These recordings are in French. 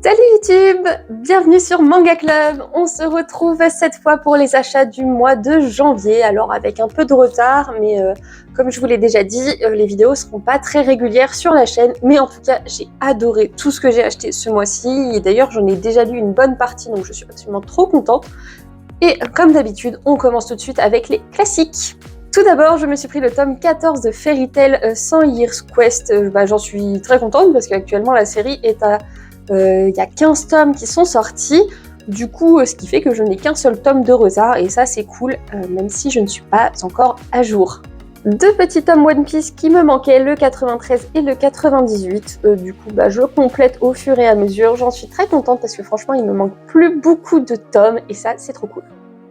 Salut YouTube, bienvenue sur Manga Club. On se retrouve cette fois pour les achats du mois de janvier, alors avec un peu de retard, mais comme je vous l'ai déjà dit, les vidéos seront pas très régulières sur la chaîne, mais en tout cas j'ai adoré tout ce que j'ai acheté ce mois-ci, et d'ailleurs j'en ai déjà lu une bonne partie, donc je suis absolument trop contente. Et comme d'habitude, on commence tout de suite avec les classiques. Tout d'abord, je me suis pris le tome 14 de Fairy Tail 100 Years Quest. J'en suis très contente parce qu'actuellement la série est à... Il y a 15 tomes qui sont sortis, du coup ce qui fait que je n'ai qu'un seul tome de retard et ça c'est cool, même si je ne suis pas encore à jour. Deux petits tomes One Piece qui me manquaient, le 93 et le 98, du coup je complète au fur et à mesure, j'en suis très contente parce que franchement il me manque plus beaucoup de tomes et ça c'est trop cool.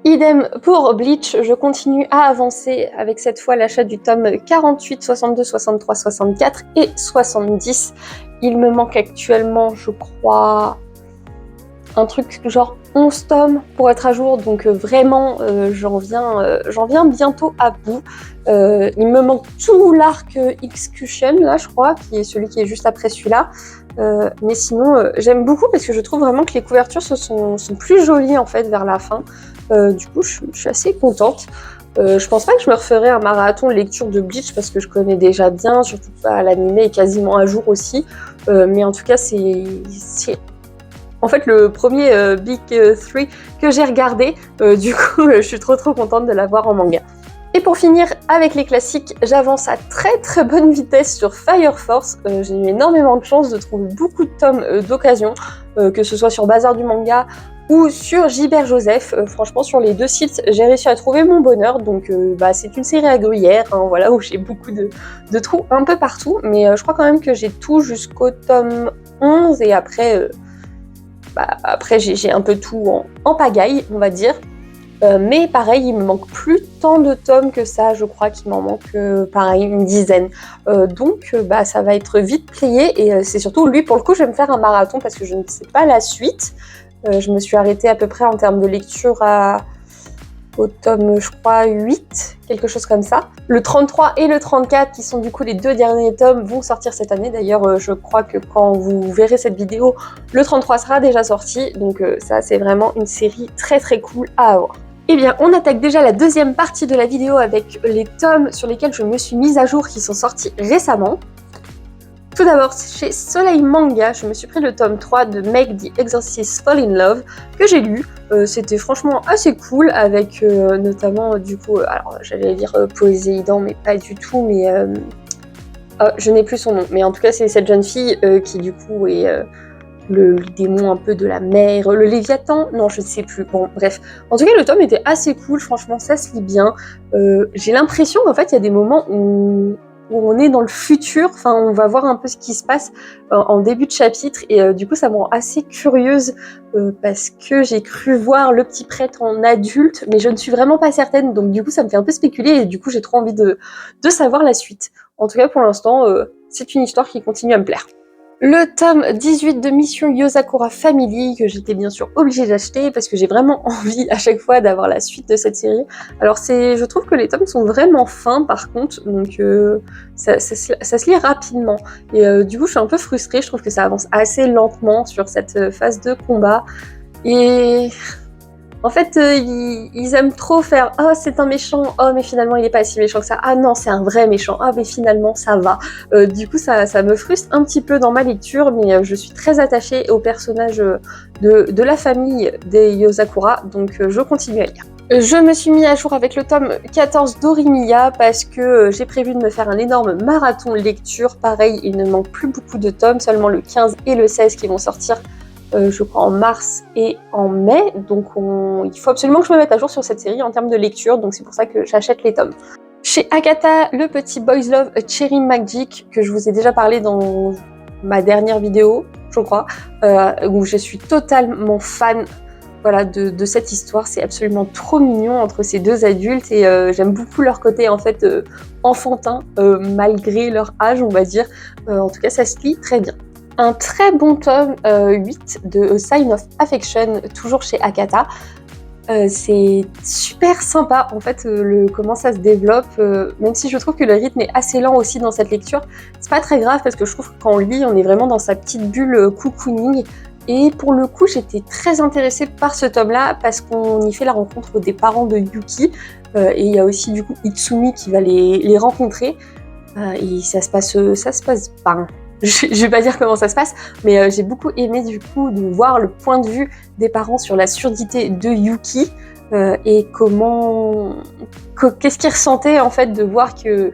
Idem pour Bleach, je continue à avancer avec cette fois l'achat du tome 48, 62, 63, 64 et 70. Il me manque actuellement, je crois, un truc genre 11 tomes pour être à jour, donc vraiment j'en viens bientôt à bout. Il me manque tout l'arc Execution, là je crois, qui est celui qui est juste après celui-là. Mais sinon, j'aime beaucoup parce que je trouve vraiment que les couvertures sont plus jolies en fait vers la fin. Du coup, je suis assez contente. Je pense pas que je me referai un marathon lecture de Bleach parce que je connais déjà bien, surtout pas l'animé est quasiment à jour aussi. Mais en tout cas, c'est en fait le premier Big 3 que j'ai regardé. Du coup, je suis trop contente de l'avoir en manga. Et pour finir avec les classiques, j'avance à très bonne vitesse sur Fire Force. J'ai eu énormément de chance de trouver beaucoup de tomes d'occasion, que ce soit sur Bazar du Manga ou sur Gilbert Joseph. Franchement, sur les deux sites, j'ai réussi à trouver mon bonheur. Donc, c'est une série à gruyère, hein, voilà, où j'ai beaucoup de trous un peu partout. Mais je crois quand même que j'ai tout jusqu'au tome 11 et après, j'ai un peu tout en pagaille, on va dire. Mais pareil, il me manque plus tant de tomes que ça, je crois qu'il m'en manque pareil une dizaine. Donc ça va être vite plié et c'est surtout lui pour le coup je vais me faire un marathon parce que je ne sais pas la suite. Je me suis arrêtée à peu près en termes de lecture au tome je crois 8, quelque chose comme ça. Le 33 et le 34 qui sont du coup les deux derniers tomes vont sortir cette année. D'ailleurs je crois que quand vous verrez cette vidéo, le 33 sera déjà sorti. Donc ça c'est vraiment une série très cool à avoir. Eh bien, on attaque déjà la deuxième partie de la vidéo avec les tomes sur lesquels je me suis mise à jour qui sont sortis récemment. Tout d'abord, chez Soleil Manga, je me suis pris le tome 3 de Make the Exorcist Fall in Love que j'ai lu. C'était franchement assez cool avec notamment du coup, alors j'allais dire Poséidon mais pas du tout, mais je n'ai plus son nom. Mais en tout cas, c'est cette jeune fille qui du coup est... le démon un peu de la mer, le Léviathan, non je ne sais plus, bon bref. En tout cas le tome était assez cool, franchement ça se lit bien. J'ai l'impression qu'en fait il y a des moments où on est dans le futur, enfin on va voir un peu ce qui se passe en début de chapitre et du coup ça me rend assez curieuse parce que j'ai cru voir le petit prêtre en adulte mais je ne suis vraiment pas certaine, donc du coup ça me fait un peu spéculer et du coup j'ai trop envie de savoir la suite. En tout cas pour l'instant c'est une histoire qui continue à me plaire. Le tome 18 de Mission Yozakura Family, que j'étais bien sûr obligée d'acheter parce que j'ai vraiment envie à chaque fois d'avoir la suite de cette série. Alors je trouve que les tomes sont vraiment fins par contre, donc ça se lit rapidement. Et du coup je suis un peu frustrée, je trouve que ça avance assez lentement sur cette phase de combat. Et... en fait, ils aiment trop faire « Oh, c'est un méchant, oh, mais finalement, il est pas si méchant que ça. Ah non, c'est un vrai méchant. Ah, mais finalement, ça va. » Du coup, ça me frustre un petit peu dans ma lecture, mais je suis très attachée au personnage de la famille des Yozakura, donc je continue à lire. Je me suis mis à jour avec le tome 14 d'Orimiya parce que j'ai prévu de me faire un énorme marathon lecture. Pareil, il ne manque plus beaucoup de tomes, seulement le 15 et le 16 qui vont sortir je crois en mars et en mai, donc il faut absolument que je me mette à jour sur cette série en termes de lecture, donc c'est pour ça que j'achète les tomes. Chez Akata, le petit Boys Love Cherry Magic, que je vous ai déjà parlé dans ma dernière vidéo, je crois, où je suis totalement fan voilà, de cette histoire. C'est absolument trop mignon entre ces deux adultes et j'aime beaucoup leur côté en fait enfantin, malgré leur âge on va dire. En tout cas ça se lit très bien. Un très bon tome 8 de A Sign of Affection, toujours chez Akata. C'est super sympa en fait comment ça se développe, même si je trouve que le rythme est assez lent aussi dans cette lecture. C'est pas très grave parce que je trouve que quand on lit, on est vraiment dans sa petite bulle cocooning Et pour le coup, j'étais très intéressée par ce tome-là parce qu'on y fait la rencontre des parents de Yuki. Et il y a aussi du coup Itsumi qui va les rencontrer. Et ça se passe pas. Je vais pas dire comment ça se passe, mais j'ai beaucoup aimé du coup de voir le point de vue des parents sur la surdité de Yuki et qu'est-ce qu'ils ressentaient en fait de voir que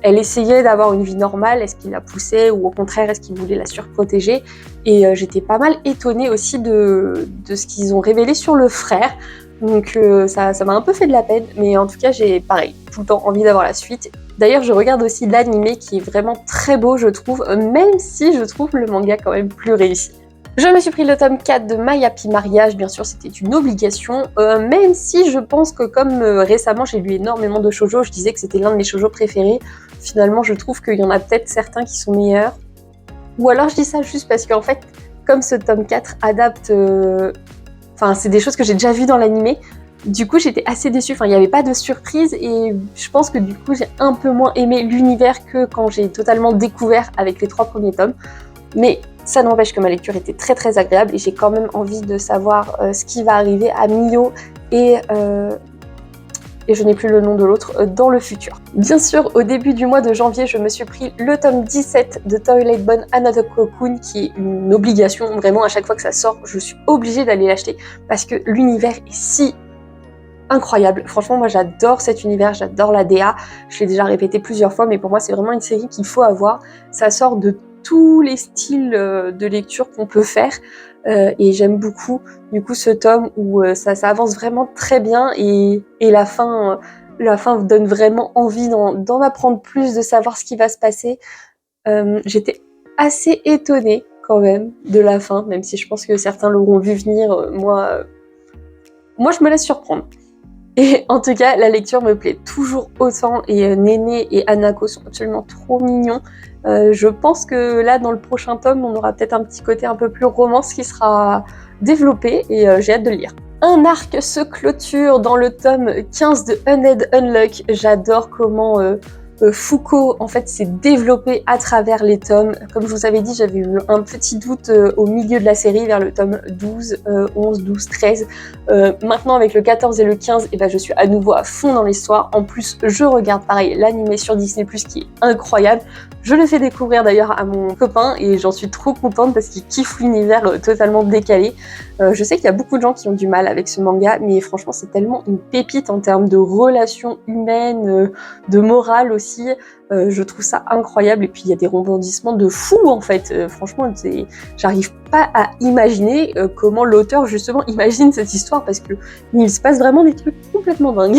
elle essayait d'avoir une vie normale, est-ce qu'il la poussait ou au contraire est-ce qu'il voulait la surprotéger. Et j'étais pas mal étonnée aussi de ce qu'ils ont révélé sur le frère. Donc ça m'a un peu fait de la peine, mais en tout cas j'ai pareil, tout le temps envie d'avoir la suite. D'ailleurs je regarde aussi l'animé qui est vraiment très beau je trouve, même si je trouve le manga quand même plus réussi. Je me suis pris le tome 4 de My Happy Mariage, bien sûr c'était une obligation, même si je pense que comme récemment j'ai lu énormément de shoujo, je disais que c'était l'un de mes shoujo préférés, finalement je trouve qu'il y en a peut-être certains qui sont meilleurs. Ou alors je dis ça juste parce qu'en fait, comme ce tome 4 adapte... Enfin, c'est des choses que j'ai déjà vues dans l'animé. Du coup, j'étais assez déçue. Enfin, il n'y avait pas de surprise et je pense que du coup, j'ai un peu moins aimé l'univers que quand j'ai totalement découvert avec les 3 premiers tomes. Mais ça n'empêche que ma lecture était très très agréable et j'ai quand même envie de savoir ce qui va arriver à Mio et je n'ai plus le nom de l'autre, dans le futur. Bien sûr, au début du mois de janvier, je me suis pris le tome 17 de Twilight Bone Another Cocoon, qui est une obligation, vraiment à chaque fois que ça sort, je suis obligée d'aller l'acheter, parce que l'univers est si incroyable. Franchement, moi j'adore cet univers, j'adore la DA, je l'ai déjà répété plusieurs fois, mais pour moi c'est vraiment une série qu'il faut avoir. Ça sort de tous les styles de lecture qu'on peut faire, et j'aime beaucoup du coup ce tome où ça avance vraiment très bien et la fin vous donne vraiment envie d'en apprendre plus, de savoir ce qui va se passer. J'étais assez étonnée quand même de la fin, même si je pense que certains l'auront vu venir, moi je me laisse surprendre. Et en tout cas, la lecture me plaît toujours autant et Néné et Hanako sont absolument trop mignons. Je pense que là, dans le prochain tome, on aura peut-être un petit côté un peu plus romance qui sera développé et j'ai hâte de le lire. Un arc se clôture dans le tome 15 de Undead Unluck. J'adore comment Foucault en fait s'est développé à travers les tomes. Comme je vous avais dit, j'avais eu un petit doute au milieu de la série, vers le tome 12, 11, 12, 13. Maintenant avec le 14 et le 15, et ben, je suis à nouveau à fond dans l'histoire. En plus, je regarde pareil l'animé sur Disney+, qui est incroyable. Je le fais découvrir d'ailleurs à mon copain et j'en suis trop contente parce qu'il kiffe l'univers totalement décalé. Je sais qu'il y a beaucoup de gens qui ont du mal avec ce manga, mais franchement c'est tellement une pépite en termes de relations humaines, de morale aussi. Je trouve ça incroyable et puis il y a des rebondissements de fou en fait. Franchement, j'arrive pas à imaginer comment l'auteur justement imagine cette histoire parce que il se passe vraiment des trucs complètement dingues.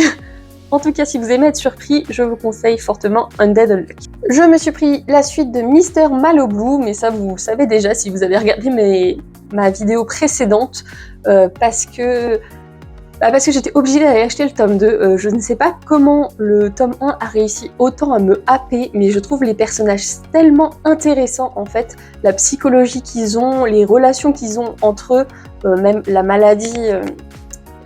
En tout cas, si vous aimez être surpris, je vous conseille fortement Undead Unluck. Je me suis pris la suite de Mr. Maloblu, mais ça vous savez déjà si vous avez regardé ma vidéo précédente, parce que j'étais obligée d'aller acheter le tome 2. Je ne sais pas comment le tome 1 a réussi autant à me happer, mais je trouve les personnages tellement intéressants en fait, la psychologie qu'ils ont, les relations qu'ils ont entre eux, même la maladie...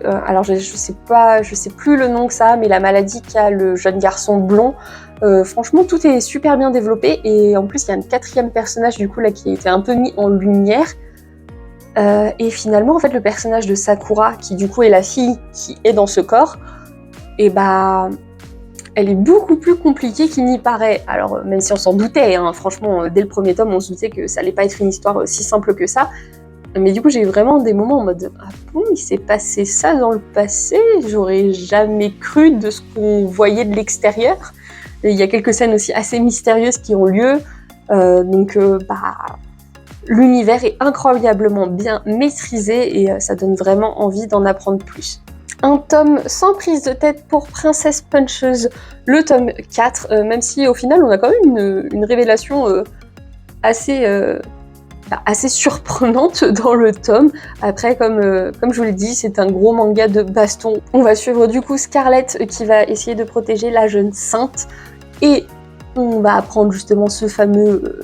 alors je sais plus le nom que ça, mais la maladie qu'a le jeune garçon blond, franchement tout est super bien développé et en plus il y a un 4e personnage du coup là qui a été un peu mis en lumière et finalement en fait le personnage de Sakura qui du coup est la fille qui est dans ce corps, et bah elle est beaucoup plus compliquée qu'il n'y paraît. Alors même si on s'en doutait, hein, franchement dès le premier tome on se doutait que ça allait pas être une histoire aussi simple que ça. Mais du coup, j'ai eu vraiment des moments en mode « Ah bon, il s'est passé ça dans le passé ? J'aurais jamais cru de ce qu'on voyait de l'extérieur. » Il y a quelques scènes aussi assez mystérieuses qui ont lieu. L'univers est incroyablement bien maîtrisé et ça donne vraiment envie d'en apprendre plus. Un tome sans prise de tête pour Princess Punches, le tome 4, même si au final, on a quand même une révélation assez surprenante dans le tome. Après, comme je vous l'ai dit, c'est un gros manga de baston. On va suivre du coup Scarlett qui va essayer de protéger la jeune sainte et on va apprendre justement ce fameux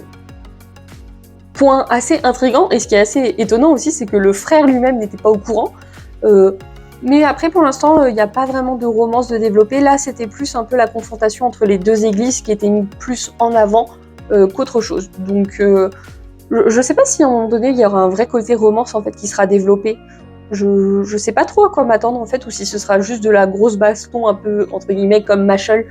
point assez intriguant. Et ce qui est assez étonnant aussi, c'est que le frère lui-même n'était pas au courant. Mais après, pour l'instant, il n'y a pas vraiment de romance de développer. Là, c'était plus un peu la confrontation entre les deux églises qui était mise plus en avant qu'autre chose. Donc Je sais pas si à un moment donné il y aura un vrai côté romance en fait qui sera développé. Je sais pas trop à quoi m'attendre en fait, ou si ce sera juste de la grosse baston un peu entre guillemets comme Mashle.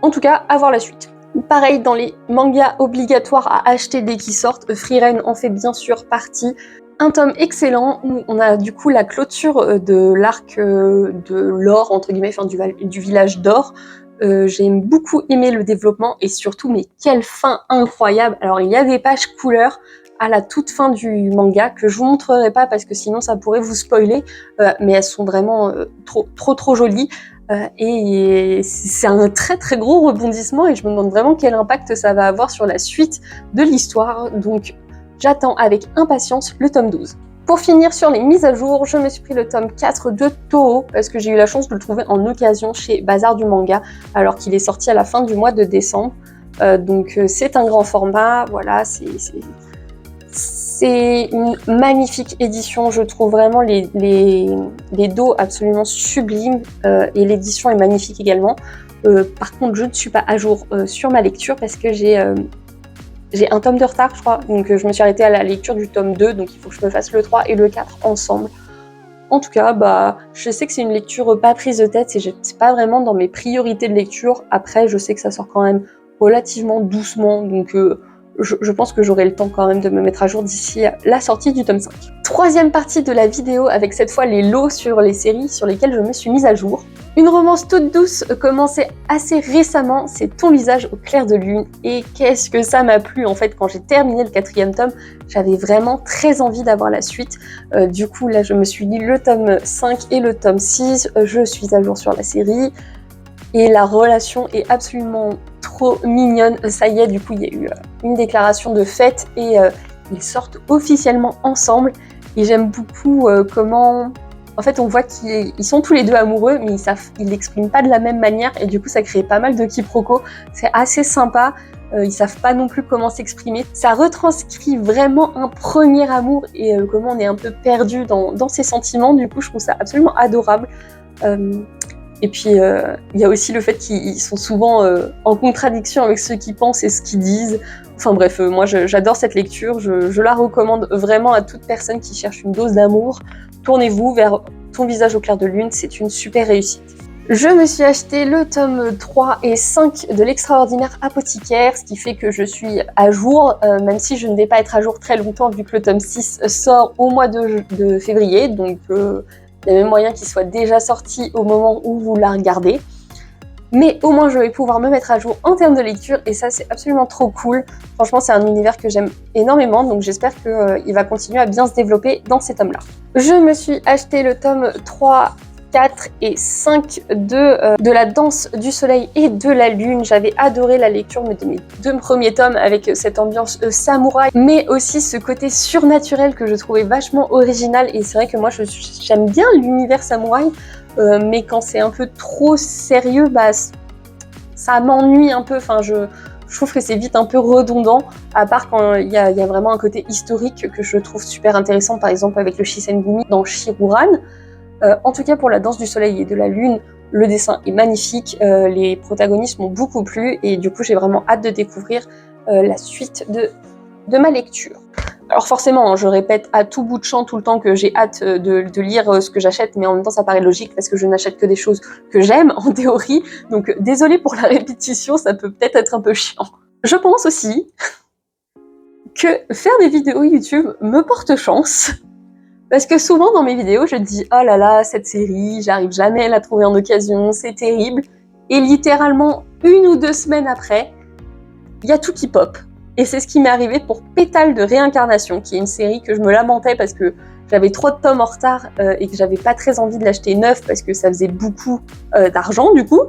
En tout cas, à voir la suite. Pareil, dans les mangas obligatoires à acheter dès qu'ils sortent, Frieren en fait bien sûr partie. Un tome excellent où on a du coup la clôture de l'arc de l'or, entre guillemets, enfin du village d'or. J'ai beaucoup aimé le développement et surtout, mais quelle fin incroyable. Alors il y a des pages couleurs à la toute fin du manga que je vous montrerai pas parce que sinon ça pourrait vous spoiler, mais elles sont vraiment trop jolies. Et c'est un très gros rebondissement et je me demande vraiment quel impact ça va avoir sur la suite de l'histoire. Donc j'attends avec impatience le tome 12. Pour finir sur les mises à jour, je me suis pris le tome 4 de Toho parce que j'ai eu la chance de le trouver en occasion chez Bazar du Manga alors qu'il est sorti à la fin du mois de décembre. Donc c'est un grand format, voilà, c'est une magnifique édition, je trouve vraiment les dos absolument sublimes et l'édition est magnifique également. Par contre, je ne suis pas à jour sur ma lecture parce que j'ai un tome de retard, je crois, donc je me suis arrêtée à la lecture du tome 2, donc il faut que je me fasse le 3 et le 4 ensemble. En tout cas, je sais que c'est une lecture pas prise de tête, c'est pas vraiment dans mes priorités de lecture. Après, je sais que ça sort quand même relativement doucement, donc je pense que j'aurai le temps quand même de me mettre à jour d'ici la sortie du tome 5. Troisième partie de la vidéo avec cette fois les lots sur les séries sur lesquelles je me suis mise à jour. Une romance toute douce commencée assez récemment, c'est Ton visage au clair de lune. Et qu'est-ce que ça m'a plu en fait quand j'ai terminé le 4e tome, j'avais vraiment très envie d'avoir la suite. Du coup là je me suis dit le tome 5 et le tome 6, je suis à jour sur la série. Et la relation est absolument trop mignonne. Ça y est, du coup, il y a eu une déclaration de fête et ils sortent officiellement ensemble. Et j'aime beaucoup comment... En fait, on voit qu'ils sont tous les deux amoureux, mais ils l'expriment pas de la même manière. Et du coup, ça crée pas mal de quiproquos. C'est assez sympa. Ils savent pas non plus comment s'exprimer. Ça retranscrit vraiment un premier amour et comment on est un peu perdu dans ses sentiments. Du coup, je trouve ça absolument adorable. Et puis, il y a aussi le fait qu'ils sont souvent en contradiction avec ce qu'ils pensent et ce qu'ils disent. Enfin bref, moi j'adore cette lecture, je la recommande vraiment à toute personne qui cherche une dose d'amour. Tournez-vous vers Ton visage au clair de lune, c'est une super réussite. Je me suis acheté le tome 3 et 5 de l'extraordinaire apothicaire, ce qui fait que je suis à jour, même si je ne vais pas être à jour très longtemps vu que le tome 6 sort au mois de février, donc... il y a même moyen qu'il soit déjà sorti au moment où vous la regardez. Mais au moins je vais pouvoir me mettre à jour en termes de lecture et ça c'est absolument trop cool. Franchement c'est un univers que j'aime énormément donc j'espère qu'il va continuer à bien se développer dans ces tomes-là. Je me suis acheté le tome 3, 4 et 5 de la danse du soleil et de la lune. J'avais adoré la lecture de mes 2 premiers tomes avec cette ambiance samouraï, mais aussi ce côté surnaturel que je trouvais vachement original. Et c'est vrai que moi j'aime bien l'univers samouraï, mais quand c'est un peu trop sérieux, ça m'ennuie un peu. Enfin, je trouve que c'est vite un peu redondant, à part quand il y a vraiment un côté historique que je trouve super intéressant, par exemple avec le Shisengumi dans Shiruran. En tout cas pour la danse du soleil et de la lune, le dessin est magnifique, les protagonistes m'ont beaucoup plu et du coup j'ai vraiment hâte de découvrir la suite de ma lecture. Alors forcément, je répète à tout bout de champ tout le temps que j'ai hâte de lire ce que j'achète, mais en même temps ça paraît logique parce que je n'achète que des choses que j'aime en théorie, donc désolée pour la répétition, ça peut peut-être être un peu chiant. Je pense aussi que faire des vidéos YouTube me porte chance. Parce que souvent dans mes vidéos, je dis « Oh là là, cette série, j'arrive jamais à la trouver en occasion, c'est terrible ». Et littéralement, 1 ou 2 semaines après, il y a tout qui pop. Et c'est ce qui m'est arrivé pour Pétale de réincarnation, qui est une série que je me lamentais parce que j'avais trop de tomes en retard et que j'avais pas très envie de l'acheter neuf parce que ça faisait beaucoup d'argent du coup.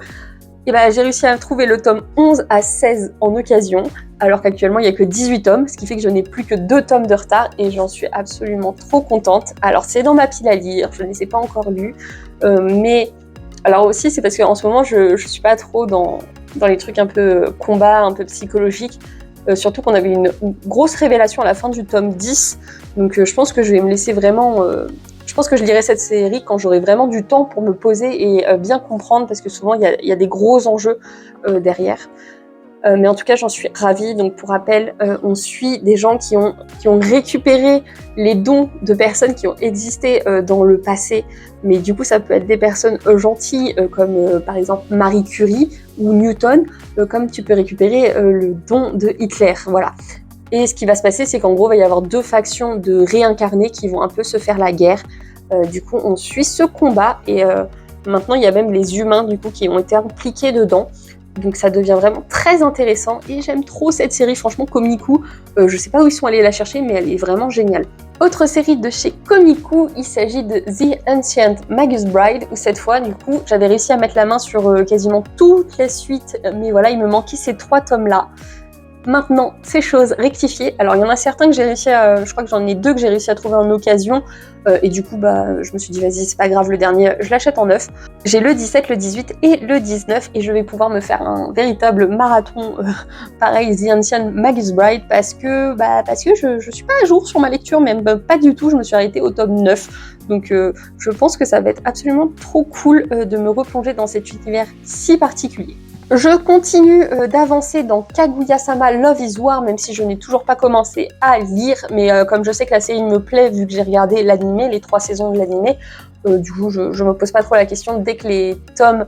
Et j'ai réussi à trouver le tome 11 à 16 en occasion, alors qu'actuellement il n'y a que 18 tomes, ce qui fait que je n'ai plus que 2 tomes de retard et j'en suis absolument trop contente. Alors c'est dans ma pile à lire, je ne les ai pas encore lus, mais alors aussi c'est parce qu'en ce moment je suis pas trop dans les trucs un peu combat, un peu psychologiques, surtout qu'on avait une grosse révélation à la fin du tome 10, donc je pense que je vais me laisser vraiment... Je pense que je lirai cette série quand j'aurai vraiment du temps pour me poser et bien comprendre, parce que souvent il y a des gros enjeux derrière. Mais en tout cas, j'en suis ravie. Donc pour rappel, on suit des gens qui ont récupéré les dons de personnes qui ont existé dans le passé. Mais du coup, ça peut être des personnes gentilles, comme par exemple Marie Curie ou Newton, comme tu peux récupérer le don de Hitler. Voilà. Et ce qui va se passer, c'est qu'en gros, il va y avoir 2 factions de réincarnés qui vont un peu se faire la guerre. Du coup, on suit ce combat et maintenant, il y a même les humains du coup qui ont été impliqués dedans. Donc ça devient vraiment très intéressant et j'aime trop cette série, franchement Komiku, je sais pas où ils sont allés la chercher mais elle est vraiment géniale. Autre série de chez Komiku, il s'agit de The Ancient Magus Bride, où cette fois du coup j'avais réussi à mettre la main sur quasiment toute la suite, mais voilà il me manquait ces 3 tomes là. Maintenant, ces choses rectifiées. Alors, il y en a certains que j'ai réussi à... Je crois que j'en ai 2 que j'ai réussi à trouver en occasion. Et du coup, je me suis dit, vas-y, c'est pas grave, le dernier, je l'achète en neuf. J'ai le 17, le 18 et le 19. Et je vais pouvoir me faire un véritable marathon, pareil, The Ancient Magus Bride, parce que je suis pas à jour sur ma lecture, même pas du tout. Je me suis arrêtée au tome 9. Donc, je pense que ça va être absolument trop cool de me replonger dans cet univers si particulier. Je continue d'avancer dans Kaguya-sama Love is War, même si je n'ai toujours pas commencé à lire, mais comme je sais que la série me plaît, vu que j'ai regardé l'animé, les 3 saisons de l'animé, du coup je me pose pas trop la question, dès que les tomes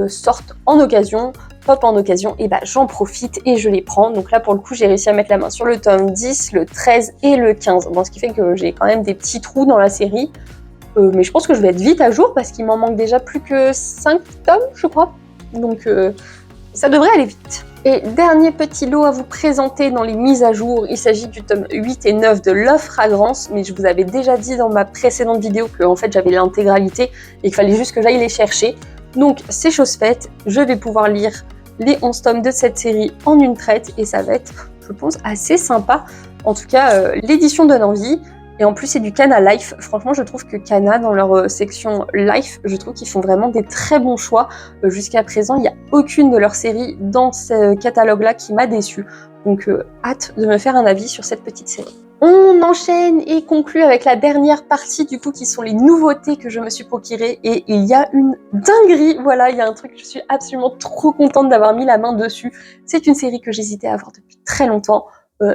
sortent en occasion, pop en occasion, et j'en profite et je les prends. Donc là pour le coup j'ai réussi à mettre la main sur le tome 10, le 13 et le 15, bon, ce qui fait que j'ai quand même des petits trous dans la série, mais je pense que je vais être vite à jour parce qu'il m'en manque déjà plus que 5 tomes je crois. Donc ça devrait aller vite. Et dernier petit lot à vous présenter dans les mises à jour, il s'agit du tome 8 et 9 de Love Fragrance, mais je vous avais déjà dit dans ma précédente vidéo que en fait j'avais l'intégralité et qu'il fallait juste que j'aille les chercher. Donc c'est chose faite, je vais pouvoir lire les 11 tomes de cette série en une traite et ça va être, je pense, assez sympa. En tout cas, l'édition donne envie. Et en plus, c'est du Kana Life. Franchement, je trouve que Kana, dans leur section Life, je trouve qu'ils font vraiment des très bons choix. Jusqu'à présent, il n'y a aucune de leurs séries dans ce catalogue-là qui m'a déçue. Donc, hâte de me faire un avis sur cette petite série. On enchaîne et conclut avec la dernière partie, du coup, qui sont les nouveautés que je me suis procurées. Et il y a une dinguerie. Voilà, il y a un truc que je suis absolument trop contente d'avoir mis la main dessus. C'est une série que j'hésitais à avoir depuis très longtemps.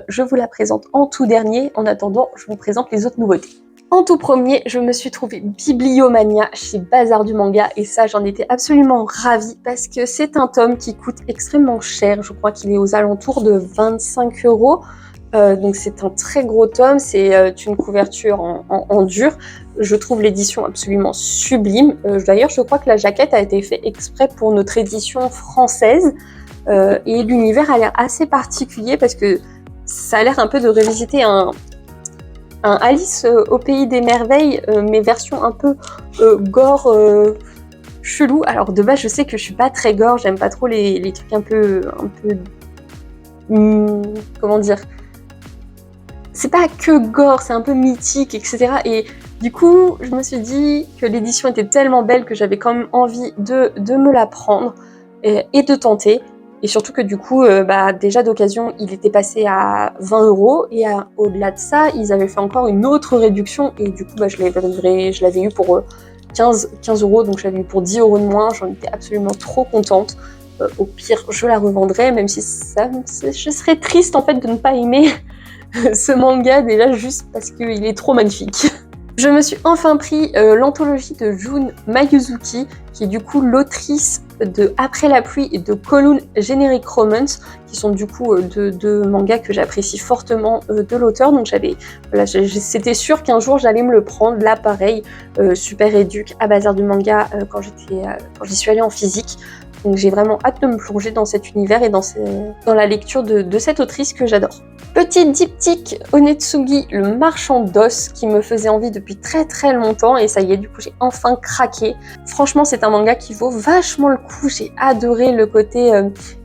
Je vous la présente en tout dernier. En attendant, je vous présente les autres nouveautés. En tout premier, je me suis trouvée Bibliomania chez Bazar du Manga et ça, j'en étais absolument ravie parce que c'est un tome qui coûte extrêmement cher. Je crois qu'il est aux alentours de 25 €. Donc c'est un très gros tome, c'est une couverture en dur. Je trouve l'édition absolument sublime. D'ailleurs, je crois que la jaquette a été faite exprès pour notre édition française. Et l'univers a l'air assez particulier parce que ça a l'air un peu de revisiter un Alice au pays des merveilles, mais version un peu gore, chelou. Alors de base, je sais que je suis pas très gore, j'aime pas trop les trucs un peu comment dire, c'est pas que gore, c'est un peu mythique, etc. Et du coup, je me suis dit que l'édition était tellement belle que j'avais quand même envie de me la prendre et de tenter. Et surtout que du coup, déjà d'occasion, il était passé à 20 € et au-delà de ça, ils avaient fait encore une autre réduction et du coup, je l'avais eu pour 15 €, donc je l'avais eu pour 10 € de moins. J'en étais absolument trop contente. Au pire, je la revendrais, même si je serais triste en fait de ne pas aimer ce manga déjà juste parce qu'il est trop magnifique. Je me suis enfin pris l'anthologie de Jun Mayuzuki, qui est du coup l'autrice de Après la pluie et de Kowloon Generic Romance, qui sont du coup deux mangas que j'apprécie fortement de l'auteur. Donc c'était sûr qu'un jour j'allais me le prendre. Là pareil, super éduque à Bazar du Manga quand j'y suis allée en physique. Donc j'ai vraiment hâte de me plonger dans cet univers et dans la lecture de cette autrice que j'adore. Petit diptyque Onetsugi, le marchand d'os, qui me faisait envie depuis très très longtemps et ça y est, du coup j'ai enfin craqué. Franchement c'est un manga qui vaut vachement le coup, j'ai adoré le côté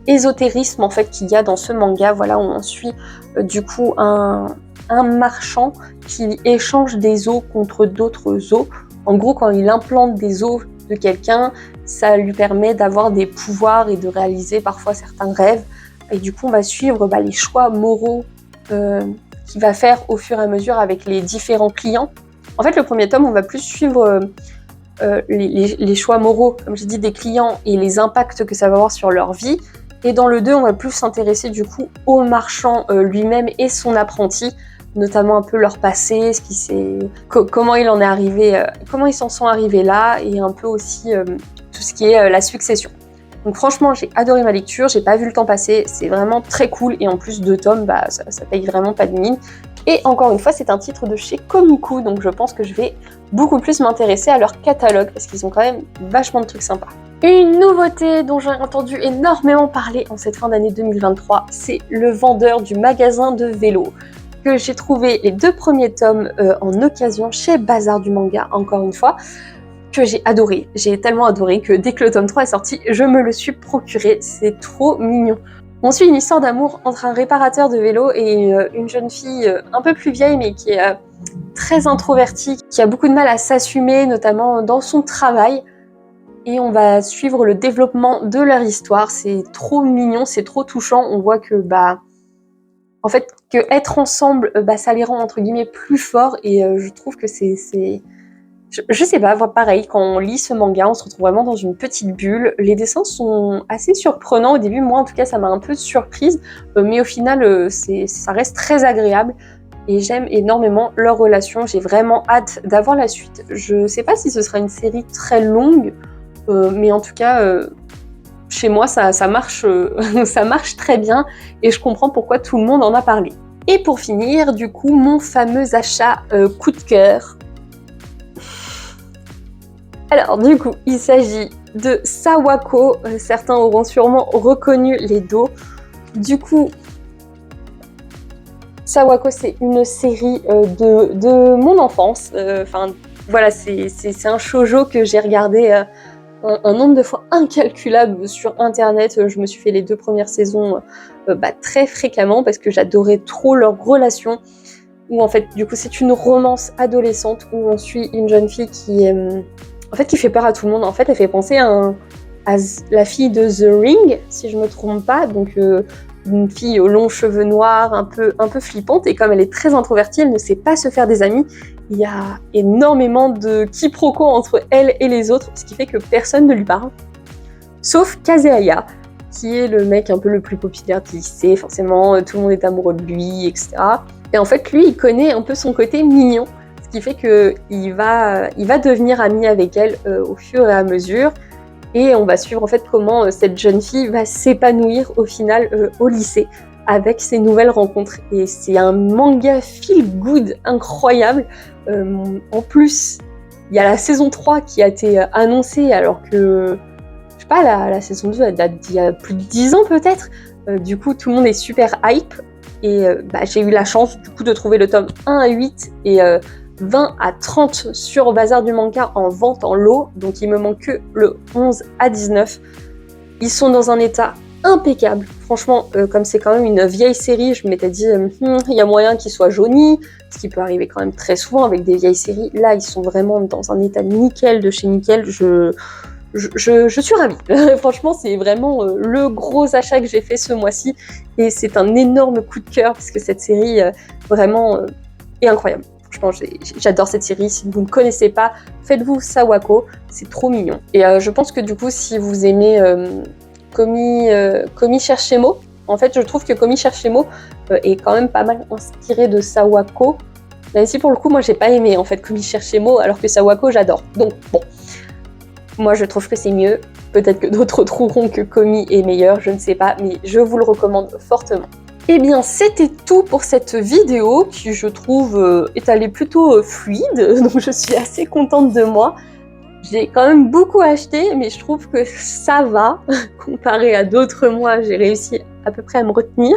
ésotérisme en fait qu'il y a dans ce manga. Voilà, on suit du coup un marchand qui échange des os contre d'autres os. En gros, quand il implante des os de quelqu'un, ça lui permet d'avoir des pouvoirs et de réaliser parfois certains rêves. Et du coup, on va suivre les choix moraux qu'il va faire au fur et à mesure avec les différents clients. En fait, le premier tome, on va plus suivre les choix moraux, comme j'ai dit, des clients et les impacts que ça va avoir sur leur vie. Et dans le 2, on va plus s'intéresser du coup au marchand lui-même et son apprenti, notamment un peu leur passé, comment il en est arrivé, comment ils s'en sont arrivés là, et un peu aussi tout ce qui est la succession. Donc franchement, j'ai adoré ma lecture, j'ai pas vu le temps passer, c'est vraiment très cool, et en plus 2 tomes, bah ça paye vraiment pas de mine. Et encore une fois, c'est un titre de chez Komiku, donc je pense que je vais beaucoup plus m'intéresser à leur catalogue, parce qu'ils ont quand même vachement de trucs sympas. Une nouveauté dont j'ai entendu énormément parler en cette fin d'année 2023, c'est le vendeur du magasin de vélo, que j'ai trouvé les 2 premiers tomes en occasion chez Bazar du Manga, encore une fois, que j'ai adoré. J'ai tellement adoré que dès que le tome 3 est sorti, je me le suis procuré, c'est trop mignon. On suit une histoire d'amour entre un réparateur de vélo et une jeune fille un peu plus vieille, mais qui est très introvertie, qui a beaucoup de mal à s'assumer, notamment dans son travail. Et on va suivre le développement de leur histoire. C'est trop mignon, c'est trop touchant. On voit que en fait, que être ensemble, ça les rend entre guillemets plus forts. Et je trouve que je sais pas, pareil, quand on lit ce manga, on se retrouve vraiment dans une petite bulle. Les dessins sont assez surprenants au début. Moi, en tout cas, ça m'a un peu surprise, mais au final, ça reste très agréable. Et j'aime énormément leur relation. J'ai vraiment hâte d'avoir la suite. Je sais pas si ce sera une série très longue. Mais en tout cas, chez moi, ça marche, ça marche très bien, et je comprends pourquoi tout le monde en a parlé. Et pour finir, du coup, mon fameux achat coup de cœur. Alors, du coup, il s'agit de Sawako. Certains auront sûrement reconnu les dos. Du coup, Sawako, c'est une série de mon enfance. Voilà, c'est un shoujo que j'ai regardé un nombre de fois incalculable sur internet. Je me suis fait les 2 premières saisons très fréquemment parce que j'adorais trop leur relation, où en fait du coup c'est une romance adolescente où on suit une jeune fille qui fait peur à tout le monde. En fait, elle fait penser à la fille de The Ring, si je me trompe pas, donc une fille aux longs cheveux noirs, un peu flippante, et comme elle est très introvertie, elle ne sait pas se faire des amis. Il y a énormément de quiproquos entre elle et les autres, ce qui fait que personne ne lui parle. Sauf Kazeaya, qui est le mec un peu le plus populaire du lycée, forcément, tout le monde est amoureux de lui, etc. Et en fait, lui, il connaît un peu son côté mignon, ce qui fait qu'il va devenir ami avec elle au fur et à mesure. Et on va suivre en fait comment cette jeune fille va s'épanouir au final au lycée avec ses nouvelles rencontres. Et c'est un manga feel good incroyable. En plus, il y a la saison 3 qui a été annoncée, alors que, je sais pas, la saison 2 elle date d'il y a plus de 10 ans peut-être. Du coup, tout le monde est super hype. Et j'ai eu la chance du coup de trouver le tome 1 à 8 et 20 à 30 sur Bazar du Manga en vente en lot, donc il me manque que le 11 à 19. Ils sont dans un état impeccable. Franchement, comme c'est quand même une vieille série, je m'étais dit, il y a moyen qu'ils soient jaunis, ce qui peut arriver quand même très souvent avec des vieilles séries. Là, ils sont vraiment dans un état nickel de chez nickel. Je suis ravie. Franchement, c'est vraiment le gros achat que j'ai fait ce mois-ci, et c'est un énorme coup de cœur parce que cette série vraiment est incroyable. Franchement, j'adore cette série. Si vous ne connaissez pas, faites-vous Sawako, c'est trop mignon. Et je pense que du coup, si vous aimez Komi Cherchemo, en fait, je trouve que Komi Cherchemo est quand même pas mal inspiré de Sawako. Même si pour le coup, moi, j'ai pas aimé en fait Komi Cherchemo, alors que Sawako, j'adore. Donc bon, moi, je trouve que c'est mieux. Peut-être que d'autres trouveront que Komi est meilleur, je ne sais pas, mais je vous le recommande fortement. Eh bien, c'était tout pour cette vidéo qui, je trouve, est allée plutôt fluide, donc je suis assez contente de moi. J'ai quand même beaucoup acheté, mais je trouve que ça va. Comparé à d'autres mois, j'ai réussi à peu près à me retenir.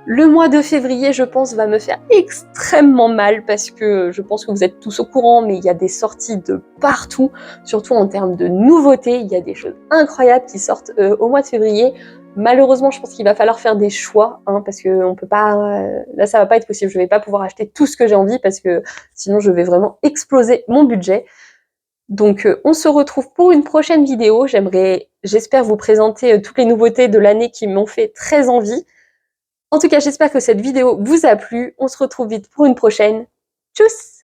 Le mois de février, je pense, va me faire extrêmement mal parce que je pense que vous êtes tous au courant, mais il y a des sorties de partout, surtout en termes de nouveautés. Il y a des choses incroyables qui sortent au mois de février. Malheureusement, je pense qu'il va falloir faire des choix, parce que on peut pas. Là, ça va pas être possible. Je vais pas pouvoir acheter tout ce que j'ai envie parce que sinon, je vais vraiment exploser mon budget. Donc, on se retrouve pour une prochaine vidéo. J'espère vous présenter toutes les nouveautés de l'année qui m'ont fait très envie. En tout cas, j'espère que cette vidéo vous a plu. On se retrouve vite pour une prochaine. Tchuss!